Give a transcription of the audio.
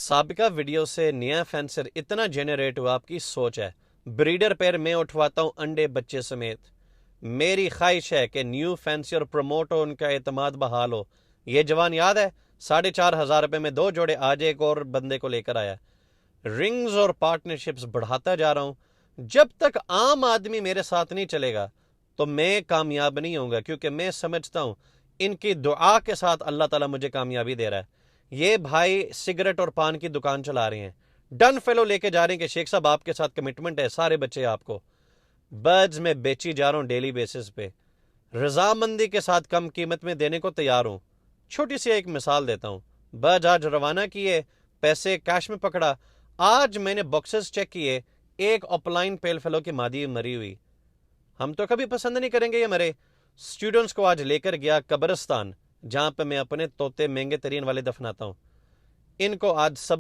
سابقہ ویڈیو سے نیا فینسر اتنا جنریٹ ہوا، آپ کی سوچ ہے۔ بریڈر پیر میں اٹھواتا ہوں انڈے بچے سمیت۔ میری خواہش ہے کہ نیو فینسر پروموٹ ہو، ان کا اعتماد بحال ہو۔ یہ جوان یاد ہے 4,500 روپے میں 2 جوڑے آج ایک اور بندے کو لے کر آیا۔ رنگز اور پارٹنرشپس بڑھاتا جا رہا ہوں۔ جب تک عام آدمی میرے ساتھ نہیں چلے گا تو میں کامیاب نہیں ہوں گا، کیونکہ میں سمجھتا ہوں ان کی دعا کے ساتھ اللہ تعالیٰ مجھے کامیابی دے رہا ہے۔ یہ بھائی سگریٹ اور پان کی دکان چلا رہے ہیں، ڈن فیلو لے کے جا رہے ہیں کہ شیخ صاحب آپ کے ساتھ کمٹمنٹ ہے، سارے بچے آپ کو۔ برڈز میں بیچی جا رہا ہوں ڈیلی بیسس پہ، رضامندی کے ساتھ کم قیمت میں دینے کو تیار ہوں۔ چھوٹی سی ایک مثال دیتا ہوں، برڈز آج روانہ کیے، پیسے کیش میں پکڑا۔ آج میں نے باکسز چیک کیے، ایک اپلائن پیل فیلو کی مادی مری ہوئی۔ ہم تو کبھی پسند نہیں کریں گے یہ مرے۔ اسٹوڈنٹس کو آج لے کر گیا قبرستان، جہاں پہ میں اپنے طوطے مہنگے ترین والے دفناتا ہوں۔ ان کو آج سب